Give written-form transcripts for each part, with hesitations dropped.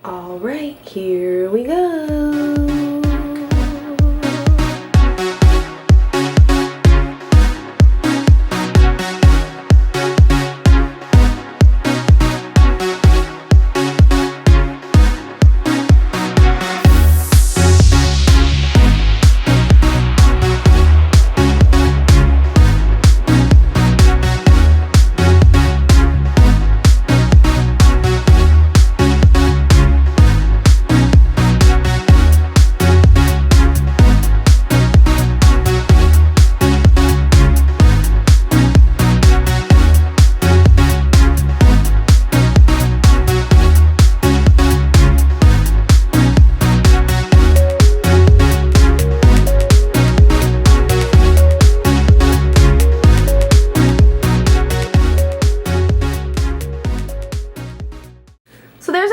All right, here we go.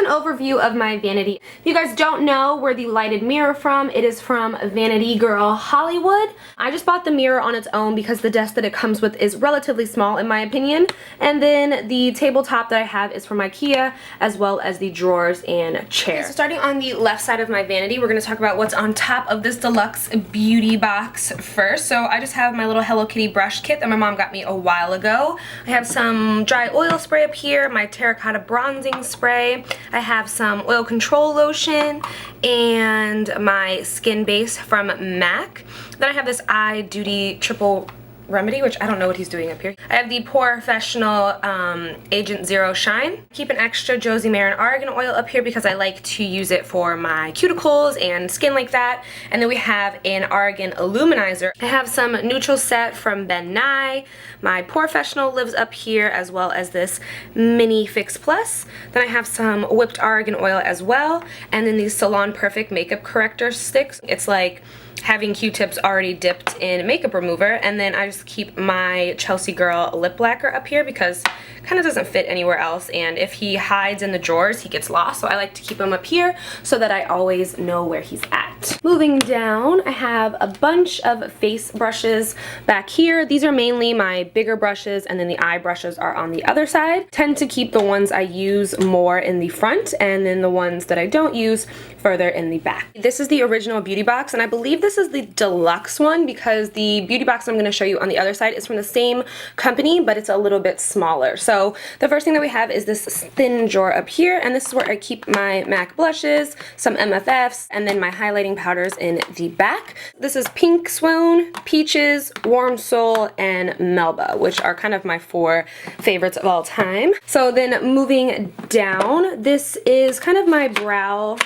Overview of my vanity. If you guys don't know where the lighted mirror from, it is from Vanity Girl Hollywood. I just bought the mirror on its own because the desk that it comes with is relatively small in my opinion. And then the tabletop that I have is from Ikea, as well as the drawers and chair. Okay, so starting on the left side of my vanity, we're going to talk about what's on top of this deluxe beauty box first. So I just have my little Hello Kitty brush kit that my mom got me a while ago. I have some dry oil spray up here, my terracotta bronzing spray. I have some oil control lotion and my skin base from MAC. Then I have this Eye Duty Triple Remedy, which I don't know what he's doing up here. I have the Professional Agent Zero Shine. Keep an extra Josie Maran Argan oil up here because I like to use it for my cuticles and skin like that. And then we have an Argan Illuminizer. I have some neutral set from Ben Nye. My Professional lives up here, as well as this Mini Fix Plus. Then I have some whipped argan oil as well, and then these Salon Perfect makeup corrector sticks. It's like having Q-tips already dipped in makeup remover, and then I just keep my Chelsea Girl lip lacquer up here because it kind of doesn't fit anywhere else, and if he hides in the drawers he gets lost, so I like to keep him up here so that I always know where he's at. Moving down, I have a bunch of face brushes back here. These are mainly my bigger brushes, and then the eye brushes are on the other side. Tend to keep the ones I use more in the front, and then the ones that I don't use further in the back. This is the original beauty box, and I believe this is the deluxe one because the beauty box I'm going to show you on the other side is from the same company, but it's a little bit smaller. So the first thing that we have is this thin drawer up here, and this is where I keep my MAC blushes, some MFFs, and then my highlighting powders in the back. This is Pink Swoon, Peaches, Warm Soul, and Melba, which are kind of my 4 favorites of all time. So then moving down, this is kind of my brow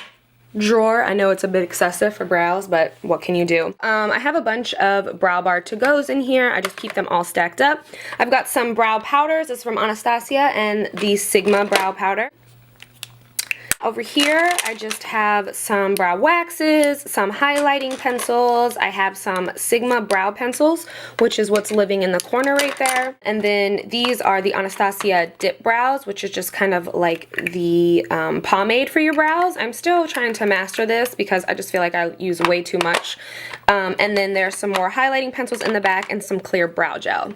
drawer. I know it's a bit excessive for brows, but what can you do? I have a bunch of brow bar to-goes in here. I just keep them all stacked up. I've got some brow powders. This is from Anastasia and the Sigma brow powder. Over here, I just have some brow waxes, some highlighting pencils. I have some Sigma brow pencils, which is what's living in the corner right there. And then these are the Anastasia Dip Brows, which is just kind of like the pomade for your brows. I'm still trying to master this because I just feel like I use way too much. And then there's some more highlighting pencils in the back and some clear brow gel.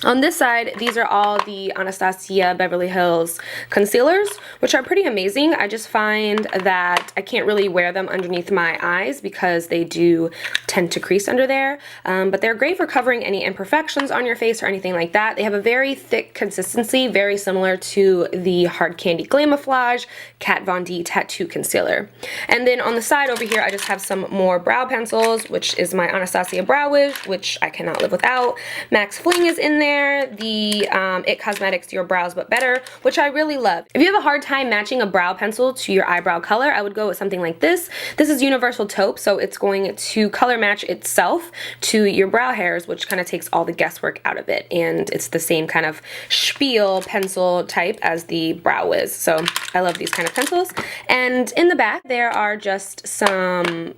On this side, these are all the Anastasia Beverly Hills concealers, which are pretty amazing. I just find that I can't really wear them underneath my eyes because they do tend to crease under there, but they're great for covering any imperfections on your face or anything like that. They have a very thick consistency, very similar to the Hard Candy Glamouflage Kat Von D Tattoo Concealer. And then on the side over here, I just have some more brow pencils, which is my Anastasia Brow Wish, which I cannot live without. Max Fling is in there. The It Cosmetics Your Brows But Better, which I really love. If you have a hard time matching a brow pencil to your eyebrow color, I would go with something like this. This is Universal Taupe, so it's going to color match itself to your brow hairs, which kind of takes all the guesswork out of it. And it's the same kind of spiel pencil type as the Brow Wiz. So I love these kind of pencils. And in the back, there are just some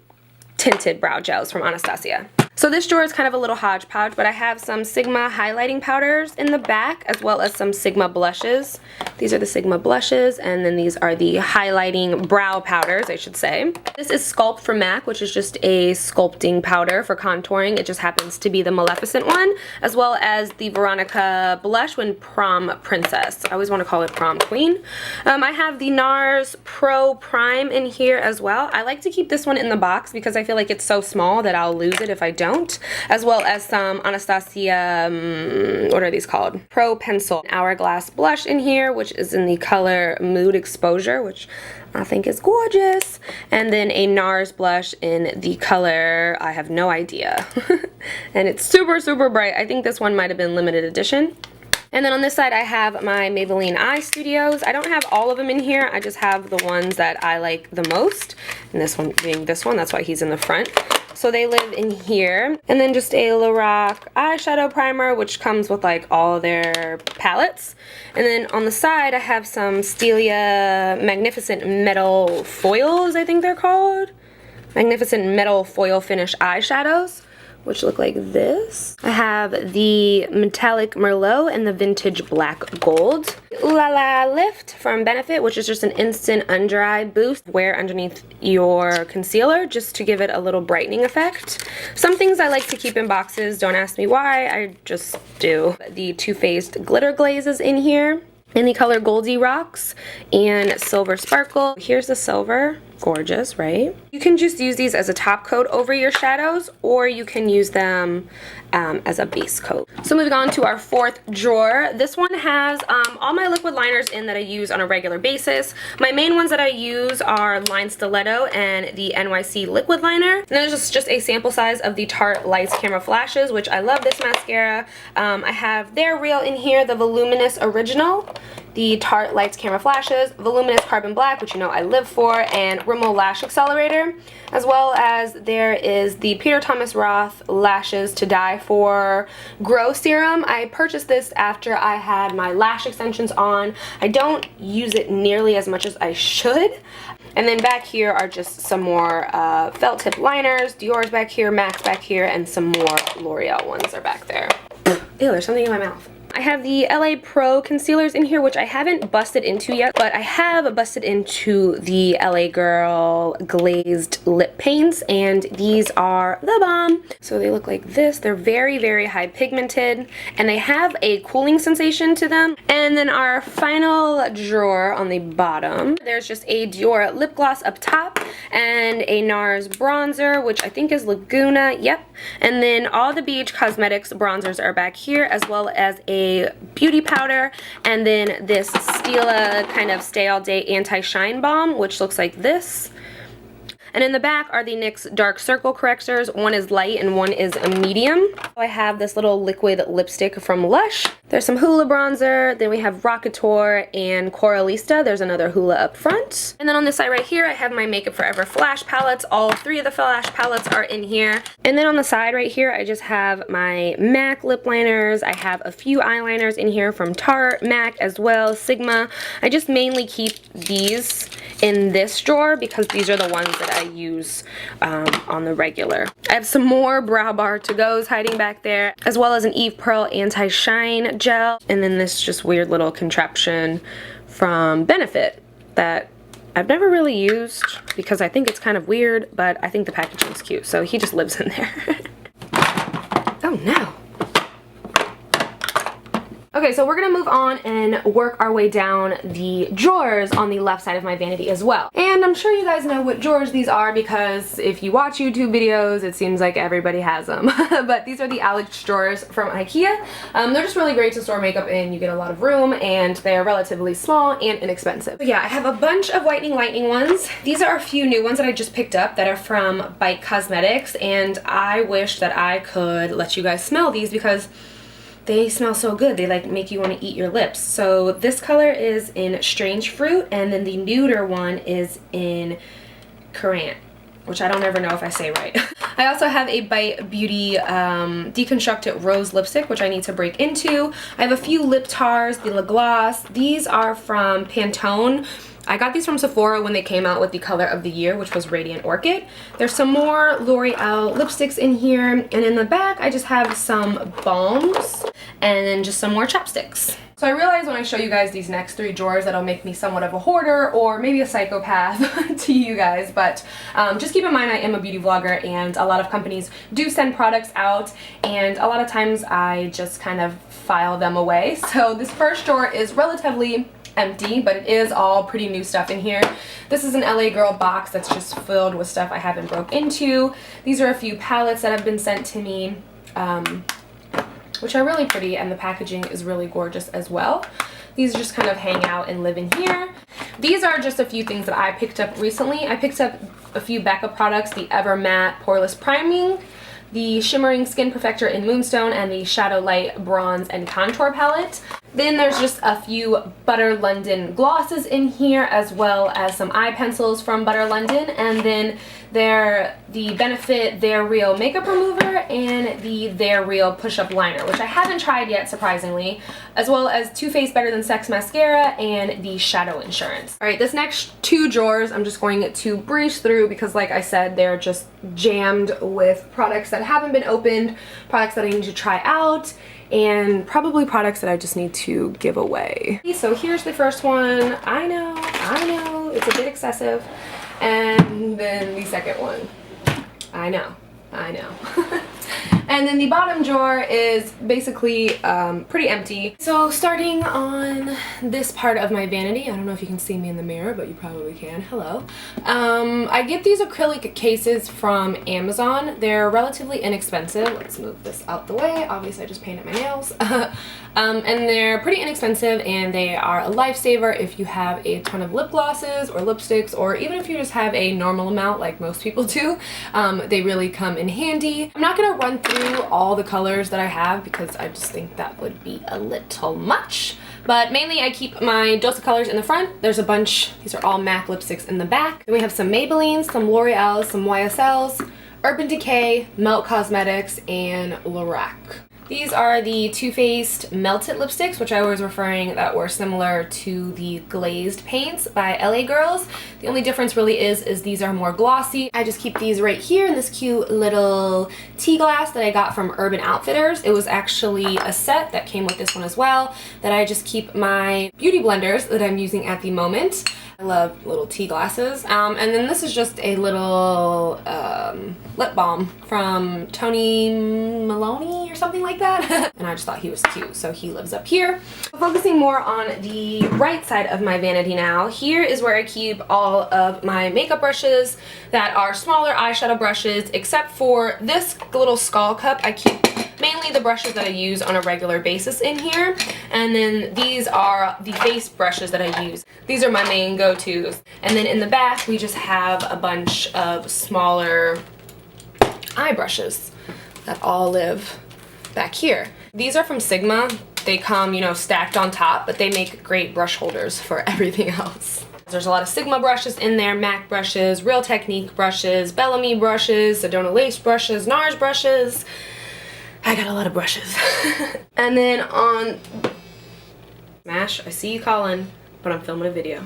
tinted brow gels from Anastasia. So this drawer is kind of a little hodgepodge, but I have some Sigma highlighting powders in the back, as well as some Sigma blushes. These are the Sigma blushes, and then these are the highlighting brow powders, I should say. This is Sculpt from MAC, which is just a sculpting powder for contouring. It just happens to be the Maleficent one, as well as the Veronica blush when Prom Princess. I always want to call it Prom Queen. I have the NARS Pro Prime in here as well. I like to keep this one in the box because I feel like it's so small that I'll lose it if I don't. As well as some Anastasia, what are these called? Pro Pencil Hourglass blush in here, which is in the color Mood Exposure, which I think is gorgeous. And then a NARS blush in the color, I have no idea. And it's super, super bright. I think this one might have been limited edition. And then on this side I have my Maybelline Eye Studios. I don't have all of them in here, I just have the ones that I like the most. And this one being this one, that's why he's in the front. So they live in here. And then just a Lorac eyeshadow primer, which comes with like all their palettes. And then on the side I have some Stila Magnificent Metal Foils, I think they're called. Magnificent Metal Foil Finish eyeshadows, which look like this. I have the Metallic Merlot and the Vintage Black Gold. Ooh La La Lift from Benefit, which is just an instant under eye boost. Wear underneath your concealer just to give it a little brightening effect. Some things I like to keep in boxes, don't ask me why, I just do. The Too Faced Glitter Glaze is in here in the color Goldie Rocks and Silver Sparkle. Here's the silver. Gorgeous, right? You can just use these as a top coat over your shadows, or you can use them as a base coat. So moving on to our fourth drawer. This one has all my liquid liners in that I use on a regular basis. My main ones that I use are Line Stiletto and the NYC Liquid Liner. And then there's just a sample size of the Tarte Lights Camera Flashes, which I love this mascara. I have their Real in here, the Voluminous Original, the Tarte Lights Camera Flashes, Voluminous Carbon Black, which you know I live for, and Rimmel Lash Accelerator, as well as there is the Peter Thomas Roth Lashes to Die For Grow Serum. I purchased this after I had my lash extensions on. I don't use it nearly as much as I should. And then back here are just some more felt tip liners. Dior's back here, MAC's back here, and some more L'Oreal ones are back there. Ew, there's something in my mouth. I have the LA Pro concealers in here, which I haven't busted into yet, but I have busted into the LA Girl glazed lip paints, and these are the bomb. So they look like this. They're very, very high pigmented, and they have a cooling sensation to them. And then our final drawer on the bottom, there's just a Dior lip gloss up top and a NARS bronzer, which I think is Laguna, yep. And then all the BH Cosmetics bronzers are back here, as well as a beauty powder, and then this Stila kind of stay all day anti-shine balm, which looks like this. And in the back are the NYX Dark Circle correctors. One is light and one is a medium. I have this little liquid lipstick from Lush. There's some Hoola bronzer. Then we have Rockateur and Coralista. There's another Hoola up front. And then on this side right here, I have my Makeup Forever Flash palettes. All three of the Flash palettes are in here. And then on the side right here, I just have my MAC lip liners. I have a few eyeliners in here from Tarte, MAC as well, Sigma. I just mainly keep these in this drawer because these are the ones that I use on the regular. I have some more Brow Bar To-Go's hiding back there, as well as an Eve Pearl Anti-Shine Gel, and then this just weird little contraption from Benefit that I've never really used because I think it's kind of weird, but I think the packaging's cute, so he just lives in there. Oh no. Okay, so we're gonna move on and work our way down the drawers on the left side of my vanity as well. And I'm sure you guys know what drawers these are because if you watch YouTube videos, it seems like everybody has them. But these are the Alex drawers from Ikea. They're just really great to store makeup in. You get a lot of room and they're relatively small and inexpensive. But yeah, I have a bunch of Whitening Lightning ones. These are a few new ones that I just picked up that are from Bite Cosmetics, and I wish that I could let you guys smell these because they smell so good. They like make you want to eat your lips. So this color is in Strange Fruit, and then the nuder one is in Currant, which I don't ever know if I say right. I also have a Bite Beauty Deconstructed Rose Lipstick, which I need to break into. I have a few lip tars, the La Gloss. These are from Pantone. I got these from Sephora when they came out with the color of the year, which was Radiant Orchid. There's some more L'Oreal lipsticks in here, and in the back I just have some balms and then just some more chapsticks. So I realize when I show you guys these next 3 drawers that'll make me somewhat of a hoarder or maybe a psychopath to you guys, but just keep in mind I am a beauty vlogger and a lot of companies do send products out, and a lot of times I just kind of file them away. So this first drawer is relatively empty, but it is all pretty new stuff in here. This is an LA Girl box that's just filled with stuff I haven't broke into. These are a few palettes that have been sent to me, which are really pretty, and the packaging is really gorgeous as well. These just kind of hang out and live in here. These are just a few things that I picked up recently. I picked up a few Becca products, the Ever Matte Poreless Priming, the Shimmering Skin Perfector in Moonstone, and the Shadow Light Bronze and Contour Palette. Then there's just a few Butter London glosses in here, as well as some eye pencils from Butter London, and then the Benefit They're Real Makeup Remover and the They're Real Push-Up Liner, which I haven't tried yet, surprisingly, as well as Too Faced Better Than Sex Mascara and the Shadow Insurance. Alright, this next 2 drawers I'm just going to breeze through because, like I said, they're just jammed with products that haven't been opened, products that I need to try out, and probably products that I just need to give away. So here's the first one. I know, it's a bit excessive. And then the second one. I know. And then the bottom drawer is basically pretty empty. So starting on this part of my vanity, I don't know if you can see me in the mirror, but you probably can. Hello. I get these acrylic cases from Amazon. They're relatively inexpensive. Let's move this out the way. Obviously I just painted my nails. And they're pretty inexpensive, and they are a lifesaver if you have a ton of lip glosses or lipsticks, or even if you just have a normal amount like most people do. They really come in handy. I'm not going to run through all the colors that I have because I just think that would be a little much. But mainly I keep my dose of colors in the front. There's a bunch. These are all MAC lipsticks in the back. Then we have some Maybellines, some L'Oreals, some YSLs, Urban Decay, Melt Cosmetics, and Lorac. These are the Too Faced Melted Lipsticks, which I was referring that were similar to the glazed paints by LA Girls. The only difference really is these are more glossy. I just keep these right here in this cute little tea glass that I got from Urban Outfitters. It was actually a set that came with this one as well, that I just keep my beauty blenders that I'm using at the moment. I love little tea glasses. And then this is just a little lip balm from Tony Maloney or something like that. And I just thought he was cute, so he lives up here. Focusing more on the right side of my vanity now, here is where I keep all of my makeup brushes that are smaller eyeshadow brushes, except for this little skull cup. I keep mainly the brushes that I use on a regular basis in here, and then these are the face brushes that I use. These are my main go-tos. And then in the back we just have a bunch of smaller eye brushes that all live back here. These are from Sigma. They come, you know, stacked on top, but they make great brush holders for everything else. There's a lot of Sigma brushes in there, MAC brushes, Real Technique brushes, Bellami brushes, Sedona Lace brushes, NARS brushes. I got a lot of brushes. And then on Smash, I see you calling, but I'm filming a video.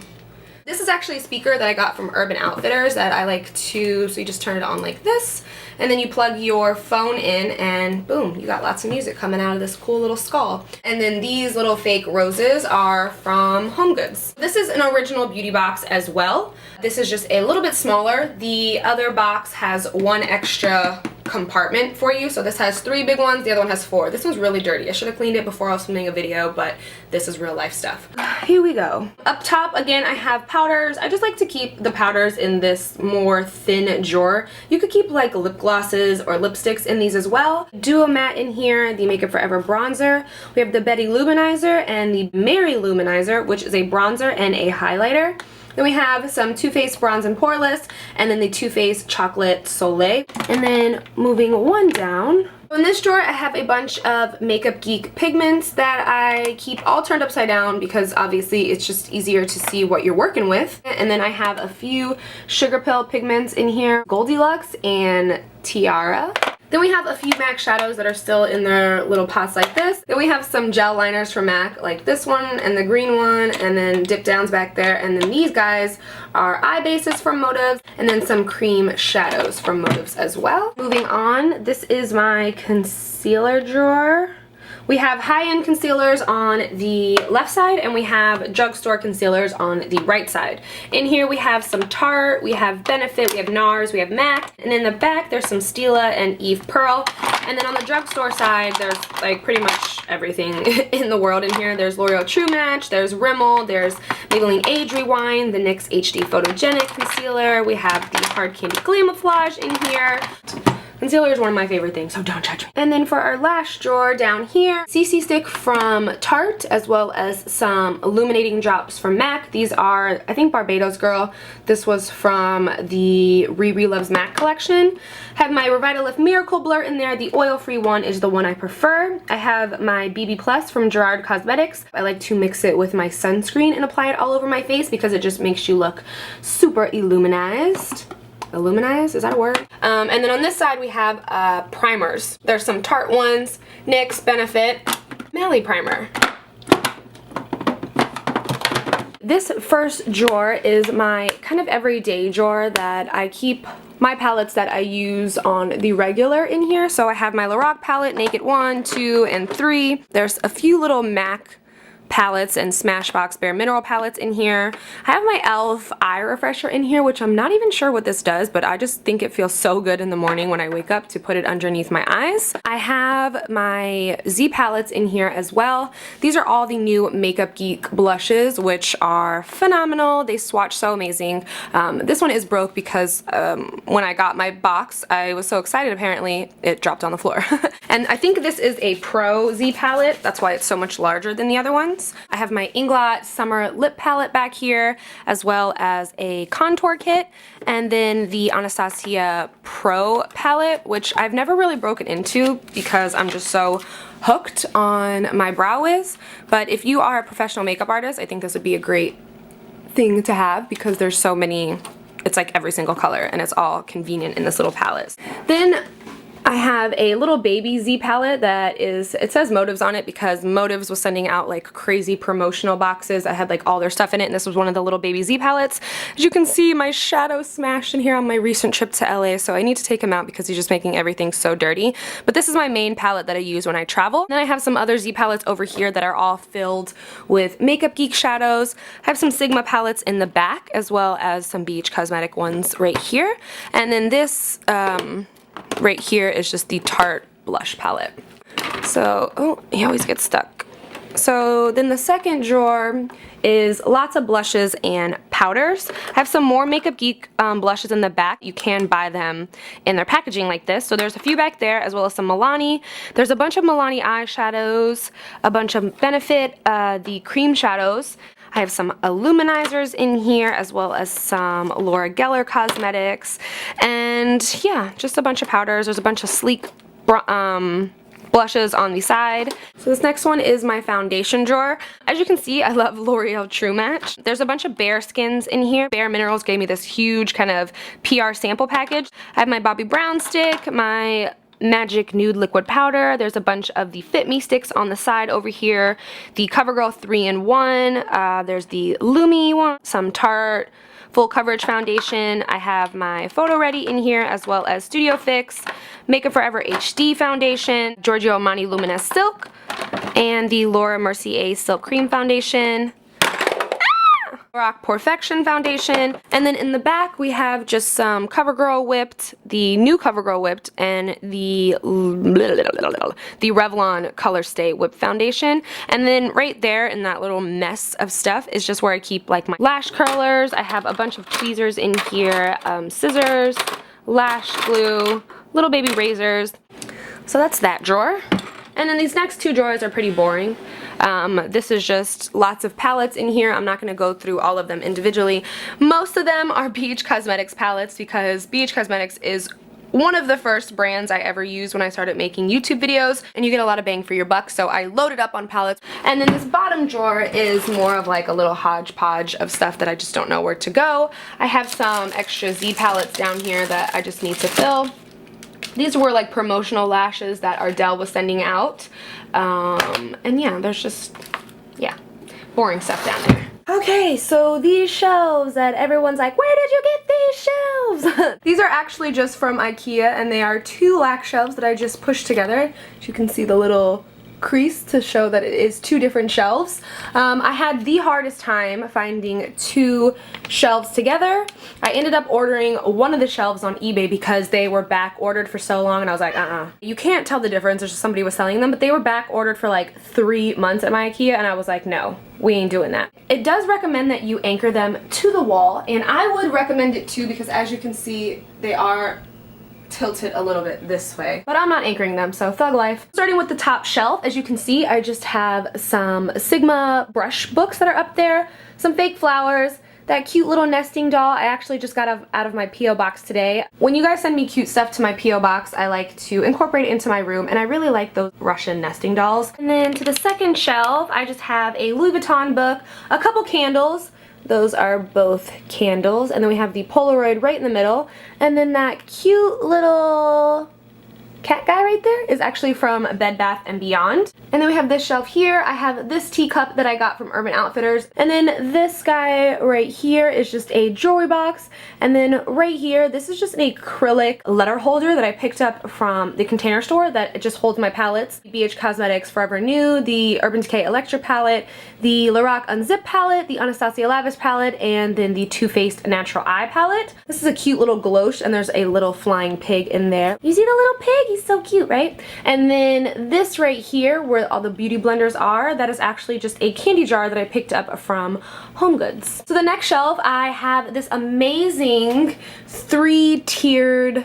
This is actually a speaker that I got from Urban Outfitters that I like to, so you just turn it on like this, and then you plug your phone in, and boom, you got lots of music coming out of this cool little skull. And then these little fake roses are from HomeGoods. This is an original beauty box as well. This is just a little bit smaller. The other box has one extra compartment for you, so this has 3 big ones, the other one has 4. This one's really dirty. I should have cleaned it before I was filming a video, but this is real life stuff. Here we go. Up top again I have powders. I just like to keep the powders in this more thin drawer. You could keep like lip glosses or lipsticks in these as well. Duo Matte in here, the Makeup Forever bronzer. We have the Betty Luminizer and the Mary Luminizer, which is a bronzer and a highlighter. Then we have some Too Faced Bronze and Poreless, and then the Too Faced Chocolate Soleil. And then moving one down, In this drawer, I have a bunch of Makeup Geek pigments that I keep all turned upside down because obviously it's just easier to see what you're working with. And then I have a few Sugar Pill pigments in here, Goldilocks and Tiara. Then we have a few MAC shadows that are still in their little pots like this. Then we have some gel liners from MAC, like this one and the green one, and then Dip Downs back there. And then these guys are eye bases from Motives, and then some cream shadows from Motives as well. Moving on, this is my concealer drawer. We have high-end concealers on the left side, and we have drugstore concealers on the right side. In here we have some Tarte, we have Benefit, we have NARS, we have MAC, and in the back there's some Stila and Eve Pearl. And then on the drugstore side, there's like pretty much everything in the world in here. There's L'Oreal True Match, there's Rimmel, there's Maybelline Age Rewind, the NYX HD Photogenic Concealer, we have the Hard Candy Glamouflage in here. Concealer is one of my favorite things, so don't judge me. And then for our lash drawer down here, CC Stick from Tarte, as well as some illuminating drops from MAC. These are, I think, Barbados Girl. This was from the Riri Loves MAC collection. Have my Revitalift Miracle Blur in there. The oil-free one is the one I prefer. I have my BB Plus from Gerard Cosmetics. I like to mix it with my sunscreen and apply it all over my face because it just makes you look super illuminized. Illuminize, is that a word? And then on this side we have primers. There's some Tarte ones, NYX, Benefit, Mally primer. This first drawer is my kind of everyday drawer that I keep my palettes that I use on the regular in here. So I have my Lorac palette, Naked 1, 2, and 3. There's a few little MAC palettes and Smashbox Bare Mineral palettes in here. I have my e.l.f. eye refresher in here, which I'm not even sure what this does, but I just think it feels so good in the morning when I wake up to put it underneath my eyes. I have my Z palettes in here as well. These are all the new Makeup Geek blushes, which are phenomenal. They swatch so amazing. This one is broke because when I got my box, I was so excited, apparently it dropped on the floor. And I think this is a Pro Z palette. That's why it's so much larger than the other ones. I have my Inglot Summer Lip Palette back here, as well as a contour kit, and then the Anastasia Pro palette, which I've never really broken into because I'm just so hooked on my Brow Wiz. But if you are a professional makeup artist, I think this would be a great thing to have because there's so many, it's like every single color, and it's all convenient in this little palette. Then I have a little baby Z palette that is, it says Motives on it because Motives was sending out like crazy promotional boxes that had like all their stuff in it, and this was one of the little baby Z palettes. As you can see, my shadow smashed in here on my recent trip to LA, so I need to take him out because he's just making everything so dirty. But this is my main palette that I use when I travel. Then I have some other Z palettes over here that are all filled with Makeup Geek shadows. I have some Sigma palettes in the back, as well as some BH Cosmetic ones right here. And then this, right here is just the Tarte blush palette. So, oh, he always gets stuck. So then the second drawer is lots of blushes and powders. I have some more Makeup Geek blushes in the back. You can buy them in their packaging like this. So there's a few back there, as well as some Milani. There's a bunch of Milani eyeshadows, a bunch of Benefit, the cream shadows. I have some illuminizers in here, as well as some Laura Geller cosmetics, and yeah, just a bunch of powders. There's a bunch of sleek blushes on the side. So this next one is my foundation drawer. As you can see, I love L'Oreal True Match. There's a bunch of Bare skins in here. Bare Minerals gave me this huge kind of PR sample package. I have my Bobbi Brown stick, my Magic Nude Liquid Powder. There's a bunch of the Fit Me sticks on the side over here. The CoverGirl 3-in-1. There's the Lumi one. Some Tarte Full Coverage Foundation. I have my Photo Ready in here, as well as Studio Fix, Makeup Forever HD Foundation, Giorgio Armani Luminous Silk, and the Laura Mercier Silk Cream Foundation. Rock Perfection Foundation, and then in the back we have just some CoverGirl Whipped, the new CoverGirl Whipped, and the Revlon Color Stay Whipped Foundation. And then right there in that little mess of stuff is just where I keep like my lash curlers. I have a bunch of tweezers in here, scissors, lash glue, little baby razors. So that's that drawer. And then these next two drawers are pretty boring. This is just lots of palettes in here. I'm not going to go through all of them individually. Most of them are BH Cosmetics palettes because BH Cosmetics is one of the first brands I ever used when I started making YouTube videos, and you get a lot of bang for your buck, so I loaded up on palettes. And then this bottom drawer is more of like a little hodgepodge of stuff that I just don't know where to go. I have some extra Z palettes down here that I just need to fill. These were like promotional lashes that Ardell was sending out. And yeah, there's just, yeah, boring stuff down there. Okay, so these shelves that everyone's like, where did you get these shelves? These are actually just from Ikea, and they are 2 lac shelves that I just pushed together. As you can see the little crease to show that it is 2 different shelves. I had the hardest time finding 2 shelves together. I ended up ordering one of the shelves on eBay because they were back ordered for so long, and I was like, You can't tell the difference, there's just somebody was selling them, but they were back ordered for like 3 months at my Ikea, and I was like, no, we ain't doing that. It does recommend that you anchor them to the wall, and I would recommend it too because as you can see, they are tilted a little bit this way, but I'm not anchoring them, so thug life. Starting with the top shelf, as you can see, I just have some Sigma brush books that are up there, some fake flowers, that cute little nesting doll I actually just got out of my P.O. box today. When you guys send me cute stuff to my P.O. box, I like to incorporate it into my room, and I really like those Russian nesting dolls. And then to the second shelf, I just have a Louis Vuitton book, a couple candles. Those are both candles, and then we have the Polaroid right in the middle, and then that cute little cat guy right there is actually from Bed Bath & Beyond. And then we have this shelf here. I have this teacup that I got from Urban Outfitters. And then this guy right here is just a jewelry box. And then right here, this is just an acrylic letter holder that I picked up from the Container Store that it just holds my palettes. The BH Cosmetics Forever New, the Urban Decay Electra palette, the Lorac Unzip palette, the Anastasia Lavis palette, and then the Too Faced Natural Eye palette. This is a cute little gloche, and there's a little flying pig in there. You see the little pig? He's so cute, right? And then this right here, where all the beauty blenders are, that is actually just a candy jar that I picked up from HomeGoods. So the next shelf, I have this amazing 3-tiered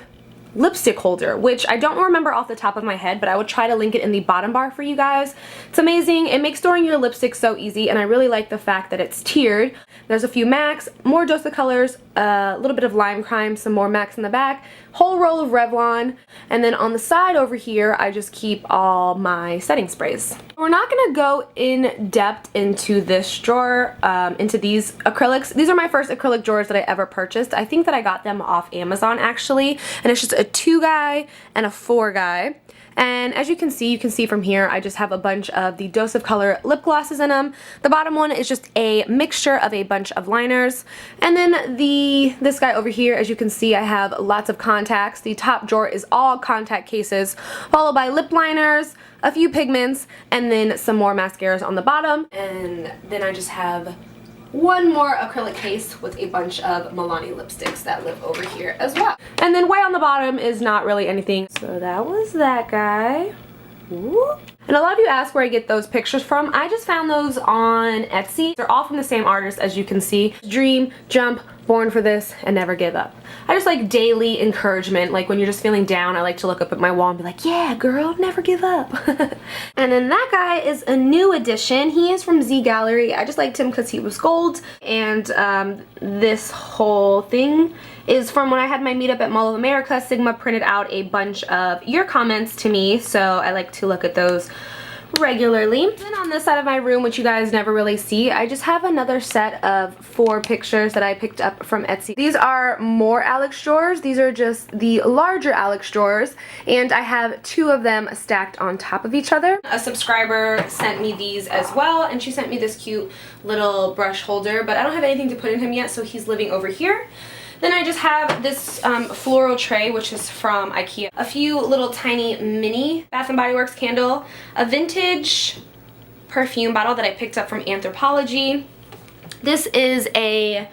lipstick holder, which I don't remember off the top of my head, but I would try to link it in the bottom bar for you guys. It's amazing. It makes storing your lipstick so easy, and I really like the fact that it's tiered. There's a few MACs, more Dose of Colors, a little bit of Lime Crime, some more MACs in the back, whole roll of Revlon, and then on the side over here, I just keep all my setting sprays. We're not gonna go in depth into this drawer, into these acrylics. These are my first acrylic drawers that I ever purchased. I think that I got them off Amazon actually, and it's just a 2 guy and a 4 guy. And as you can see from here, I just have a bunch of the Dose of Color lip glosses in them. The bottom one is just a mixture of a bunch of liners. And then this guy over here, as you can see, I have lots of contacts. The top drawer is all contact cases, followed by lip liners, a few pigments, and then some more mascaras on the bottom. And then I just have one more acrylic case with a bunch of Milani lipsticks that live over here as well. And then way on the bottom is not really anything. So that was that guy. Ooh. And a lot of you ask where I get those pictures from. I just found those on Etsy. They're all from the same artist, as you can see. Dream, Jump, Born for This, and Never Give Up. I just like daily encouragement. Like when you're just feeling down, I like to look up at my wall and be like, yeah, girl, never give up. And then that guy is a new addition. He is from Z Gallery. I just liked him because he was gold. And this whole thing is from when I had my meetup at Mall of America. Sigma printed out a bunch of your comments to me, so I like to look at those regularly. Then on this side of my room, which you guys never really see, I just have another set of 4 pictures that I picked up from Etsy. These are more Alex drawers. These are just the larger Alex drawers, and I have 2 of them stacked on top of each other. A subscriber sent me these as well, and she sent me this cute little brush holder, but I don't have anything to put in him yet, so he's living over here. Then I just have this floral tray, which is from Ikea. A few little tiny mini Bath & Body Works candle. A vintage perfume bottle that I picked up from Anthropologie. This is a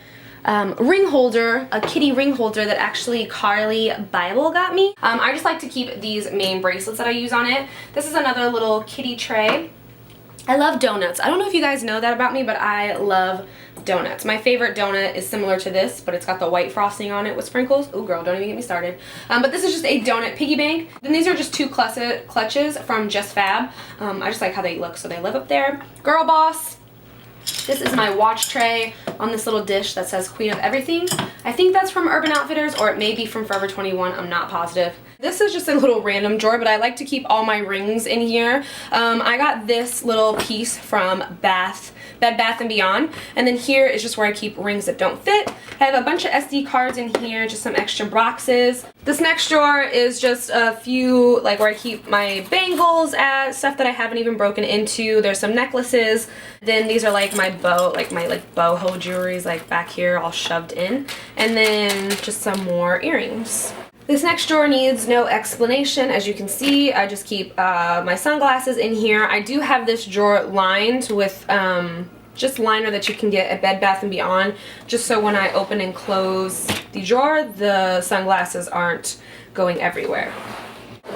ring holder, a kitty ring holder that actually Carly Bible got me. I just like to keep these main bracelets that I use on it. This is another little kitty tray. I love donuts. I don't know if you guys know that about me, but I love donuts. My favorite donut is similar to this, but it's got the white frosting on it with sprinkles. Ooh, girl, don't even get me started. But this is just a donut piggy bank. Then these are just 2 clutches from Just Fab. I just like how they look, so they live up there. Girl Boss. This is my watch tray on this little dish that says Queen of Everything. I think that's from Urban Outfitters, or it may be from Forever 21. I'm not positive. This is just a little random drawer, but I like to keep all my rings in here. I got this little piece from Bed Bath & Beyond, and then here is just where I keep rings that don't fit. I have a bunch of SD cards in here, just some extra boxes. This next drawer is just a few, like where I keep my bangles at, stuff that I haven't even broken into. There's some necklaces. Then these are like my boho jewelry, like back here all shoved in. And then just some more earrings. This next drawer needs no explanation. As you can see, I just keep my sunglasses in here. I do have this drawer lined with just liner that you can get at Bed Bath & Beyond, just so when I open and close the drawer, the sunglasses aren't going everywhere.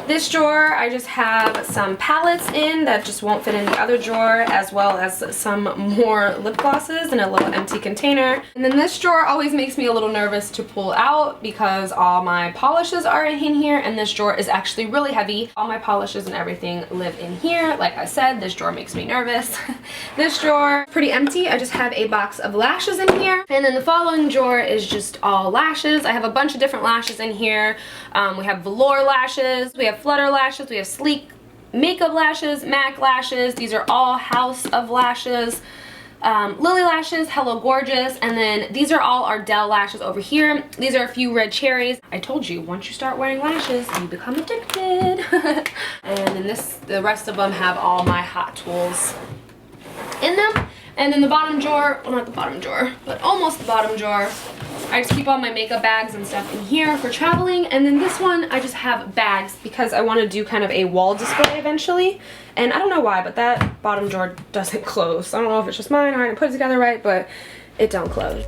This drawer, I just have some palettes in that just won't fit in the other drawer, as well as some more lip glosses in a little empty container. And then this drawer always makes me a little nervous to pull out because all my polishes are in here, and this drawer is actually really heavy. All my polishes and everything live in here. Like I said, this drawer makes me nervous. This drawer, pretty empty. I just have a box of lashes in here. And then the following drawer is just all lashes. I have a bunch of different lashes in here. We have velour lashes, we have flutter lashes, we have sleek makeup lashes, MAC lashes. These are all House of Lashes. Lily lashes, Hello Gorgeous, and then these are all Ardell lashes over here. These are a few red cherries. I told you, once you start wearing lashes, you become addicted. And then the rest of them have all my Hot Tools in them. And then the bottom drawer, well, not the bottom drawer, but almost the bottom drawer, I just keep all my makeup bags and stuff in here for traveling. And then this one, I just have bags because I want to do kind of a wall display eventually. And I don't know why, but that bottom drawer doesn't close. I don't know if it's just mine or I didn't put it together right, but it don't close.